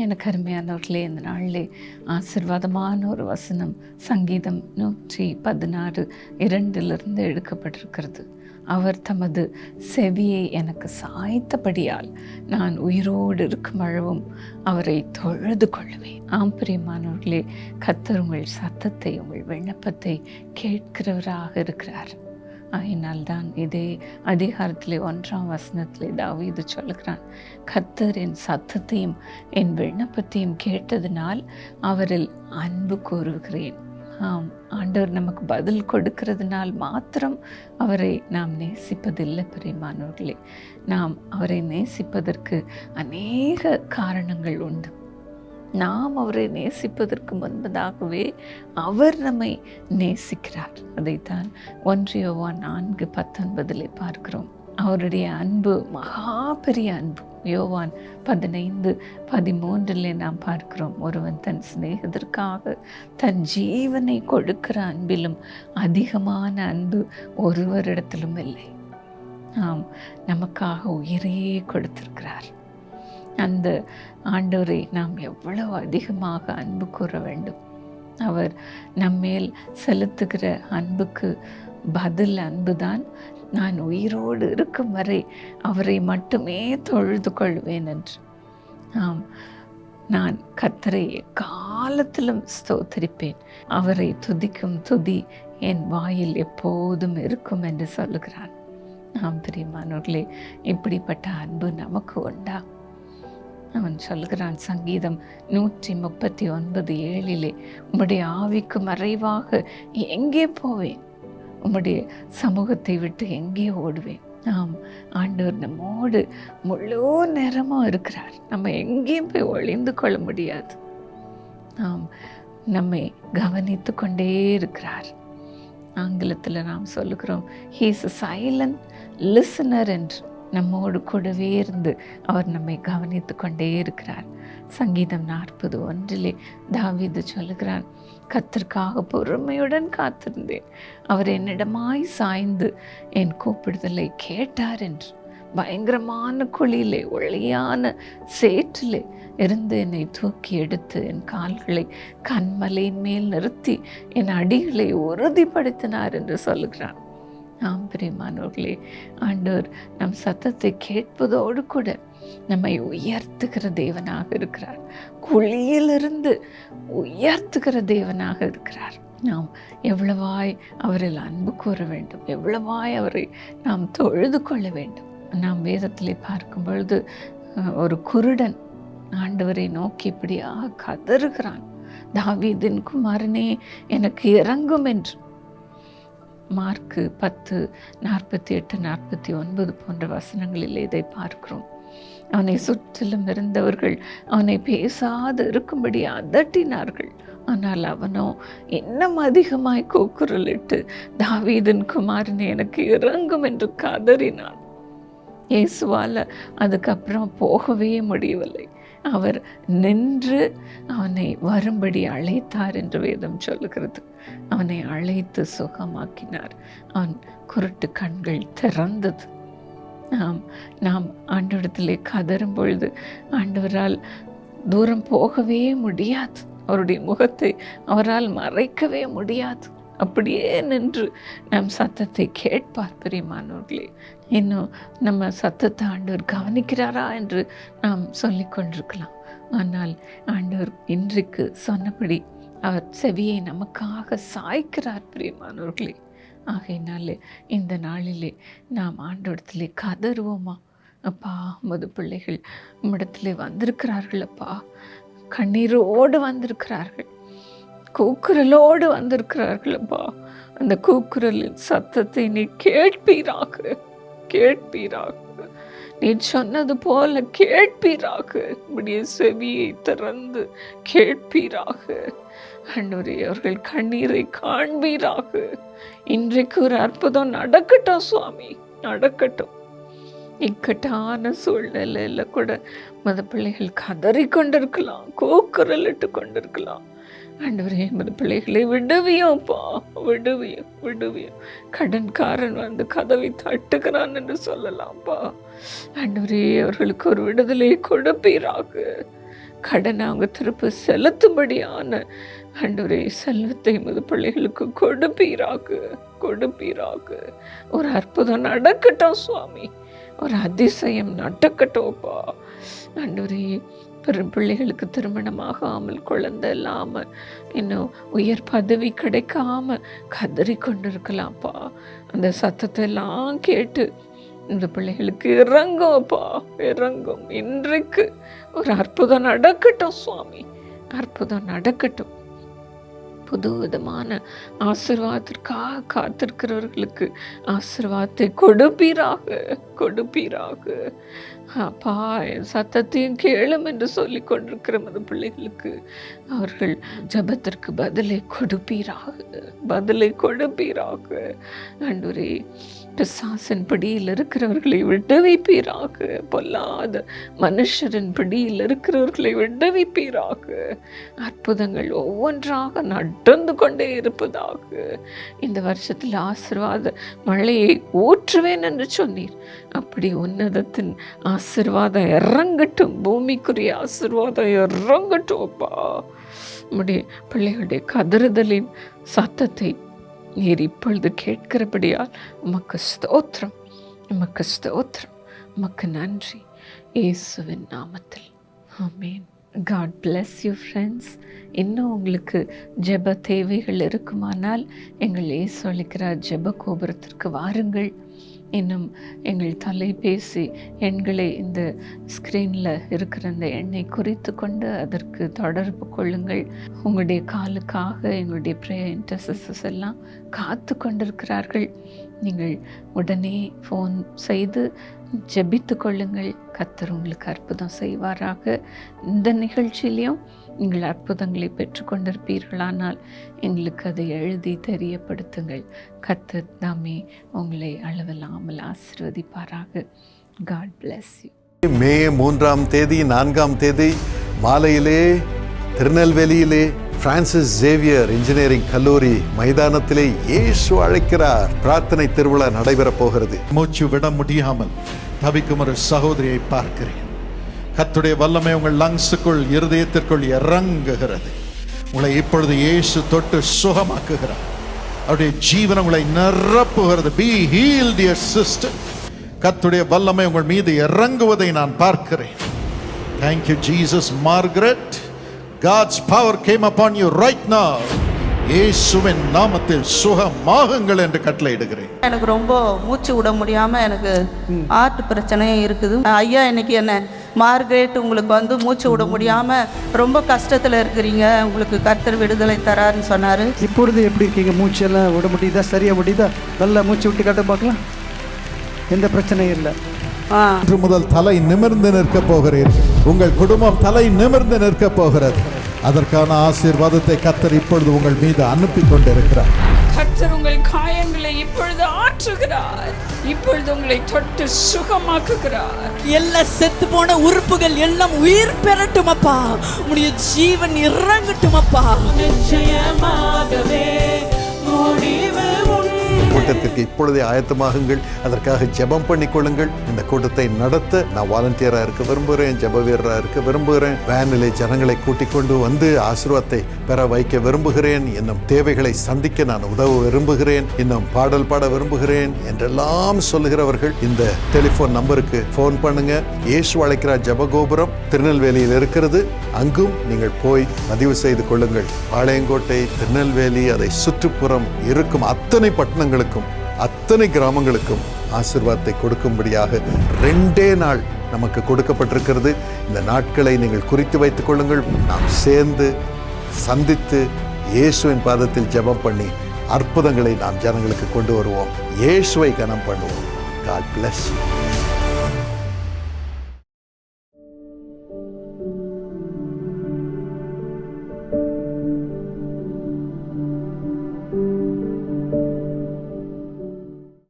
எனக்கு அருமையானவர்களே, இந்த நாளிலே ஆசீர்வாதமான ஒரு வசனம் சங்கீதம் 116:2 எடுக்கப்பட்டிருக்கிறது. அவர் தமது செவியை எனக்கு சாய்த்தபடியால் நான் உயிரோடு இருக்கும் அளவும் அவரை தொழுது கொள்ளுவேன். பிரியமானவர்களே, கர்த்தர் உங்கள் சத்தத்தை, உங்கள் விண்ணப்பத்தை கேட்கிறவராக இருக்கிறார். ஆகினால்தான் இதே அதிகாரத்திலே 1 தாவீது சொல்லுகிறான், கர்த்தர் என் சத்தத்தையும் என் விண்ணப்பத்தையும் கேட்டதினால் அவரில் அன்பு கூறுகிறேன். ஆண்டவர் நமக்கு பதில் கொடுக்கிறதுனால் மாத்திரம் அவரை நாம் நேசிப்பதில்லை. பிரியமானவர்களே, நாம் அவரை நேசிப்பதற்கு அநேக காரணங்கள் உண்டு. நாம் அவரை நேசிப்பதற்கு முன்பதாகவே அவர் நம்மை நேசிக்கிறார். அதைத்தான் 1 யோவான் 4:19 பார்க்கிறோம். அவருடைய அன்பு மகா பெரிய அன்பு. யோவான் 15:13 நாம் பார்க்கிறோம், ஒருவன் தன் சிநேகிதற்காக தன் ஜீவனை கொடுக்கிற அன்பிலும் அதிகமான அன்பு ஒருவரிடத்திலும் இல்லை. நமக்காக உயிரையே கொடுத்திருக்கிறார். அந்த ஆண்டவரை நாம் எவ்வளவு அதிகமாக அன்பு கூற வேண்டும். அவர் நம்மேல் செலுத்துகிற அன்புக்கு பதில் அன்புதான், நான் உயிரோடு இருக்கும் வரை அவரை மட்டுமே தொழுது கொள்வேன் என்று. நான் கர்த்தரை காலத்திலும் ஸ்தோத்திரிப்பேன், அவரை துதிக்கும் துதி என் வாயில் எப்போதும் இருக்கும் என்று சொல்லுகிறான். பிரியமானவர்களே, இப்படிப்பட்ட அன்பு நமக்கு உண்டா? அவன் சொல்கிறான், சங்கீதம் 139:7, உம்முடைய ஆவிக்கு மறைவாக எங்கே போவேன், உம்முடைய சமூகத்தை விட்டு எங்கே ஓடுவேன். ஆண்டவர் நம்மோடு முழு நேரமும் இருக்கிறார். நம்ம எங்கேயும் போய் ஒளிந்து கொள்ள முடியாது. நம்மை கவனித்து கொண்டே இருக்கிறார். ஆங்கிலத்தில் நாம் சொல்லுகிறோம், he is a silent listener என்று. நம்மோடு கூடவே இருந்து அவர் நம்மை கவனித்து கொண்டே இருக்கிறார். சங்கீதம் 40:1 தாவீது சொல்லுகிறான், கர்த்தருக்காக பொறுமையுடன் காத்திருந்தேன், அவர் என்னிடமாய் சாய்ந்து என் கூப்பிடுதலை கேட்டார் என்று. பயங்கரமான குழியிலே, ஒளியான சேற்றிலே இருந்து என்னை தூக்கி எடுத்து என் கால்களை கண்மலையின் மேல் நிறுத்தி என் அடிகளை உறுதிப்படுத்தினார் என்று சொல்லுகிறான். பிரியமானவர்களே, ஆண்டவர் நம் சத்தத்தை கேட்பதோடு கூட நம்மை உயர்த்துகிற தேவனாக இருக்கிறார். குழியிலிருந்து உயர்த்துகிற தேவனாக இருக்கிறார். நாம் எவ்வளவாய் அவரில் அன்பு கூற வேண்டும், எவ்வளவாய் அவரை நாம் தொழுது கொள்ள வேண்டும். நாம் வேதத்திலே பார்க்கும் பொழுது ஒரு குருடன் ஆண்டவரை நோக்கி இப்படியாக கதறுகிறான், தாவீதின் குமாரனே எனக்கு இறங்கும் என்று. மார்க்கு 10:48-49 போன்ற வசனங்களில் இதை பார்க்கிறோம். அவனை சுற்றிலும் இருந்தவர்கள் அவனை பேசாது இருக்கும்படி அதட்டினார்கள். ஆனால் அவனோ இன்னும் அதிகமாய் கூக்குரலிட்டு, தாவீதின் குமாரனே எனக்கு இறங்கும் என்று கதறினான். இயேசுவால அதுக்கப்புறம் போகவே முடியவில்லை. அவர் நின்று அவனை வரும்படி அழைத்தார் என்று வேதம் சொல்லுகிறது. அவனை அழைத்து சுகமாக்கினார். அவன் குருட்டு கண்கள் திறந்தது. நாம் ஆண்டவரிடத்திலே கதறும் பொழுது ஆண்டவரால் தூரம் போகவே முடியாது. அவருடைய முகத்தை அவரால் மறைக்கவே முடியாது. அப்படியே நின்று நம் சத்தத்தை கேட்பார். பிரியமானவர்களே, இன்னும் நம்ம சத்தத்தை ஆண்டவர் கவனிக்கிறாரா என்று நாம் சொல்லிக் கொண்டிருக்கலாம். ஆனால் ஆண்டவர் இன்றைக்கு சொன்னபடி அவர் செவியை நமக்காக சாய்க்கிறார். பிரியமானவர்களே, ஆகையினாலே இந்த நாளிலே நாம் ஆண்டவரிடத்திலே கதறுவோமா? அப்பா, உமது பிள்ளைகள் உம்மிடத்திலே வந்திருக்கிறார்கள். அப்பா, கண்ணீரோடு வந்திருக்கிறார்கள், கூக்குரலோடு வந்திருக்கிறார்கள். அப்பா, அந்த கூக்குரலின் சத்தத்தை நீ கேட்பீராக, கேட்பீராக. நீ சொன்னது போல கேட்பீராக. இப்படியே செவியை திறந்து கேட்பீராக. ஆண்டவரே, அவர்கள் கண்ணீரை காண்பீராக. இன்றைக்கு ஒரு அற்புதம் நடக்கட்டும் சுவாமி, நடக்கட்டும். இக்கட்டான சூழ்நிலையில கூட மத பிள்ளைகள் கதறி கொண்டிருக்கலாம், கூக்குரலிட்டு கொண்டிருக்கலாம். ஆண்டவரே, எமது பிள்ளைகளை விடுவியோப்பா, விடுவியும் விடுவியும். கடன்காரன் வந்து கதவை தட்டுகிறான் என்று சொல்லலாம்ப்பா. ஆண்டவரே, அவர்களுக்கு ஒரு விடுதலை கொடுப்பீராக. கடனை அவங்க திருப்பி செலுத்தும்படியான ஆண்டவரே செல்வத்தை உமது பிள்ளைகளுக்கு கொடுப்பீராக. ஒரு அற்புதம் நடக்கட்டும் சுவாமி, ஒரு அதிசயம் நடக்கட்டும்ப்பா. ஆண்டவரே பிள்ளைகளுக்கு திருமணமாகாமல், குழந்தை இல்லாமல், இன்னும் உயர் பதவி கிடைக்காம கதறி கொண்டு இருக்கலாம்ப்பா. அந்த சத்தத்தை எல்லாம் கேட்டு இந்த பிள்ளைகளுக்கு இறங்கும். இன்றைக்கு ஒரு அற்புதம் நடக்கட்டும் சுவாமி, அற்புதம் நடக்கட்டும். புது விதமான ஆசீர்வாதத்திற்காக காத்திருக்கிறவர்களுக்கு ஆசீர்வாதத்தை கொடுப்பீராக. அப்பா, என் சத்தத்தையும் கேளும் என்று சொல்லி கொண்டிருக்கிற அந்த பிள்ளைகளுக்கு அவர்கள் ஜபத்திற்கு பதிலை கொடுப்பீராக. ஆண்டவரே, பிசாசின் பிடியில் இருக்கிறவர்களை விடுவிப்பீராக. பொல்லாத மனுஷரின் பிடியில் இருக்கிறவர்களை விடுவிப்பீராக. அற்புதங்கள் ஒவ்வொன்றாக நடந்து கொண்டே இருப்பதாக. இந்த வருஷத்தில் ஆசீர்வாத மழையை ஊற்றுவேன் என்று சொன்னீர். அப்படி உன்னதத்தின் ஆசீர்வாதம் இறங்கட்டும், பூமிக்குரிய ஆசீர்வாதம் இறங்கட்டும் அப்பா. நம்முடைய பிள்ளைகளுடைய கதறுதலின் சத்தத்தை நீர் இப்பொழுது கேட்கிறபடியால் உமக்கு ஸ்தோத்திரம், உமக்கு நன்றி, இயேசுவின் நாமத்தில் ஆமென். God bless you friends. இன்னும் உங்களுக்கு ஜெப தேவைகள் இருக்குமானால் எங்கள் இயேசு அளிக்கிறார் ஜெப கோபுரத்திற்கு வாருங்கள். இன்னும் எங்கள் தொலைபேசி எண்களை இந்த ஸ்க்ரீனில் இருக்கிற அந்த எண்ணை குறித்து கொண்டு அதற்கு தொடர்பு கொள்ளுங்கள். உங்களுடைய காலுக்காக எங்களுடைய ப்ரேயர் இன்டர்செசர்ஸ் எல்லாம் காத்து கொண்டிருக்கிறார்கள். நீங்கள் உடனே ஃபோன் செய்து ஜெபித்து கொள்ளுங்கள். கர்த்தர் உங்களுக்கு அற்புதம் செய்வாராக. இந்த நிகழ்ச்சியிலையும் நீங்கள் அற்புதங்களை பெற்றுக்கொண்டிருப்பீர்களானால் எங்களுக்கு அதை எழுதி தெரியப்படுத்துங்கள். கர்த்தர் தாமே உங்களை அளவில்லாமல் ஆசீர்வதிப்பாராக. God bless you. மே 3ஆம் தேதி 4ஆம் தேதி மாலையிலே திருநெல்வேலியிலே பிரான்சிஸ் சேவியர் இன்ஜினியரிங் கல்லூரி மைதானத்திலே இயேசு அழைக்கிறார் பிரார்த்தனை திருவிழா நடைபெறப் போகிறது. மூச்சு விட முடியாமல் தவிக்கும் ஒரு சகோதரியை பார்க்கிறேன். கர்த்தருடைய வல்லமை உங்கள் லங்ஸுக்குள், இருதயத்திற்குள் இறங்குகிறது. உங்களை இப்பொழுது இயேசு தொட்டு சுகமாக்குகிறார். அவருடைய ஜீவன் உங்களை நிரப்புகிறது. Be healed, dear sister. கர்த்தருடைய வல்லமை உங்கள் மீது இறங்குவதை நான் பார்க்கிறேன். Thank you Jesus. Margaret, God's power came upon you right now. இயேசுவின் நாமத்தில் சுகமாகுங்கள் என்று கட்டளையிடுகிறேன். எனக்கு ரொம்ப மூச்சு விட முடியாமல் எனக்கு ஹார்ட் பிரச்சனையும் இருக்குது. ஐயா இன்னைக்கு என்ன மார்கரெட், உங்களுக்கு மூச்சு விட முடியாமல் ரொம்ப கஷ்டத்தில் இருக்கிறீங்க, உங்களுக்கு கர்த்தர் விடுதலை தராருன்னு சொன்னார். இப்பொழுது எப்படி இருக்கீங்க? மூச்செல்லாம் விட முடியுதா? சரியாக முடியுதா? நல்லா மூச்சு விட்டு காட்ட பார்க்கலாம். எந்த பிரச்சனையும் இல்லை. இன்று முதல் தலை நிமிர்ந்து நிற்க போகிறீர்கள். உங்கள் குடும்பம் தலை நிமிர்ந்து நிற்க போகிறது. அதற்கான ஆசீர்வாதத்தை கர்த்தர் இப்பொழுது உங்கள் மீது அனுப்பி கொண்டிருக்கிறார். கர்த்தர் உங்கள் காயங்களை இப்பொழுது ஆற்றுகிறார். இப்பொழுது உங்களை தொட்டு சுகமாக்குகிறார். எல்லா செத்து போன உறுப்புகள் எல்லாம் உயிர் பெறட்டும் அப்பா. உடைய ஜீவன் இறங்கட்டும் அப்பா. நிச்சயமாகவே முடிவு கூட்டத்திற்கு இப்பொழுதே ஆயத்தமாகுங்கள். அதற்காக ஜெபம் பண்ணிக்கொள்ளுங்கள். இந்த கூட்டத்தை நடத்த நான் வாலண்டியராக இருக்க விரும்புகிறேன், ஜெப வீரராக இருக்க விரும்புகிறேன். வேனிலே ஜனங்களை கூட்டிக் கொண்டு வந்து ஆசீர்வாதத்தை பெற வைக்க விரும்புகிறேன். இன்னும் தேவைகளை சந்திக்க நான் உதவ விரும்புகிறேன். இன்னும் பாடல் பாட விரும்புகிறேன் என்றெல்லாம் சொல்லுகிறவர்கள் இந்த டெலிஃபோன் நம்பருக்கு ஃபோன் பண்ணுங்க. இயேசு அழைக்கிறார் ஜெபகோபுரம் திருநெல்வேலியில் இருக்கிறது. அங்கும் நீங்கள் போய் பதிவு செய்து கொள்ளுங்கள். பாளையங்கோட்டை, திருநெல்வேலி, அதை சுற்றுப்புறம் இருக்கும் அத்தனை பட்டணங்களுக்கும் அத்தனை கிராமங்களுக்கும் ஆசீர்வாதத்தை கொடுக்கும்படியாக 2 நாள் நமக்கு கொடுக்கப்பட்டிருக்கிறது. இந்த நாட்களை நீங்கள் குறித்து வைத்துக் கொள்ளுங்கள். நாம் சேர்ந்து சந்தித்து இயேசுவின் பாதத்தில் ஜெபம் பண்ணி அற்புதங்களை நாம் ஜனங்களுக்கு கொண்டு வருவோம். இயேசுவை கனம் பண்ணுவோம். God bless you.